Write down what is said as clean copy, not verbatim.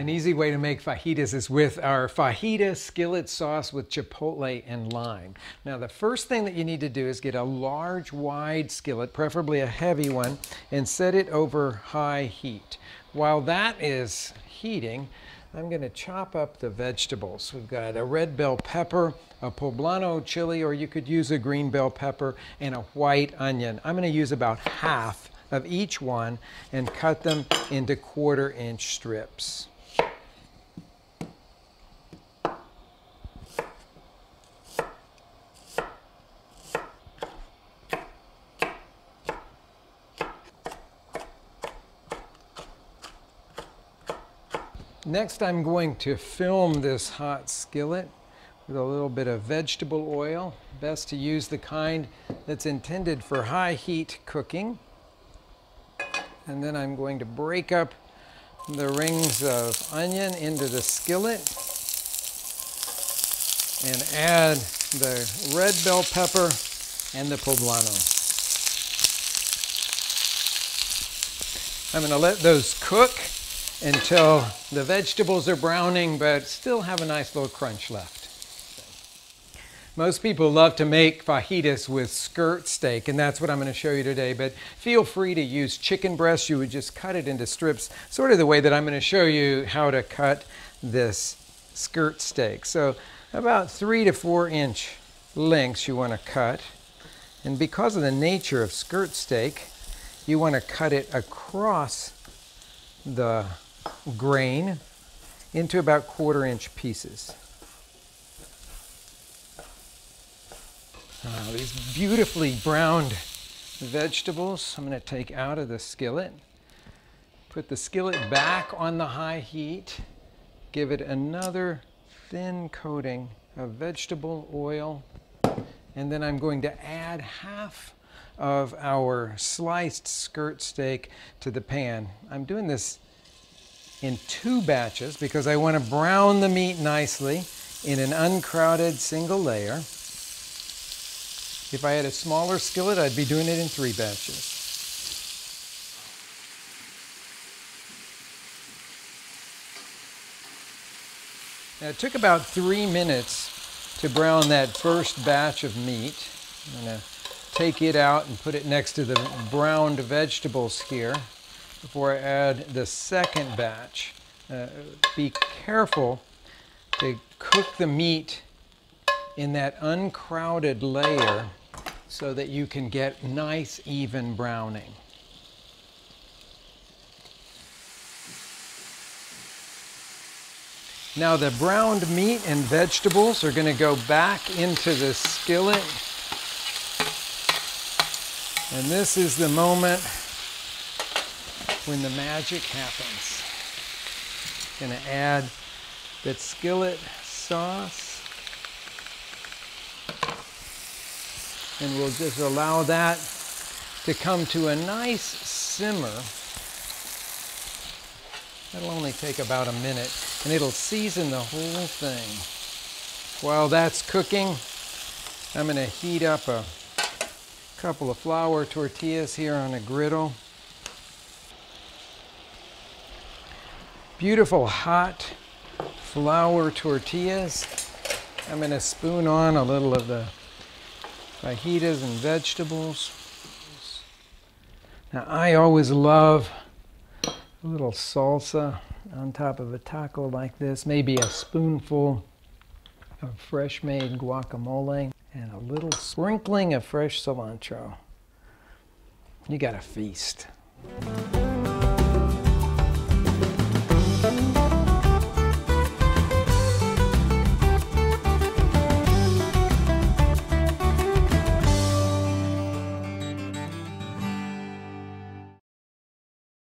An easy way to make fajitas is with our fajita skillet sauce with chipotle and lime. Now the first thing that you need to do is get a large wide skillet, preferably a heavy one, and set it over high heat. While that is heating, I'm going to chop up the vegetables. We've got a red bell pepper, a poblano chili, or you could use a green bell pepper, and a white onion. I'm going to use about half of each one and cut them into 1/4 inch strips. Next, I'm going to film this hot skillet with a little bit of vegetable oil. Best to use the kind that's intended for high heat cooking. And then I'm going to break up the rings of onion into the skillet and add the red bell pepper and the poblano. I'm going to let those cook until the vegetables are browning but still have a nice little crunch left. Most people love to make fajitas with skirt steak, and that's what I'm going to show you today, but feel free to use chicken breast. You would just cut it into strips, sort of the way that I'm going to show you how to cut this skirt steak. So about 3 to 4 inch lengths you want to cut, and because of the nature of skirt steak, you want to cut it across the grain into about 1/4 inch pieces. These beautifully browned vegetables I'm going to take out of the skillet. Put the skillet back on the high heat. Give it another thin coating of vegetable oil. And then I'm going to add half of our sliced skirt steak to the pan. I'm doing this in 2 batches because I want to brown the meat nicely in an uncrowded single layer. If I had a smaller skillet, I'd be doing it in 3 batches. Now, it took about 3 minutes to brown that first batch of meat. I'm going to take it out and put it next to the browned vegetables here before I add the second batch. Be careful to cook the meat in that uncrowded layer so that you can get nice even browning. Now the browned meat and vegetables are going to go back into the skillet. And this is the moment when the magic happens. Going to add that skillet sauce. And we'll just allow that to come to a nice simmer. That'll only take about a minute, and it'll season the whole thing. While that's cooking, I'm going to heat up a couple of flour tortillas here on a griddle. Beautiful hot flour tortillas. I'm going to spoon on a little of the fajitas and vegetables. Now I always love a little salsa on top of a taco like this, maybe a spoonful of fresh made guacamole and a little sprinkling of fresh cilantro. You got a feast.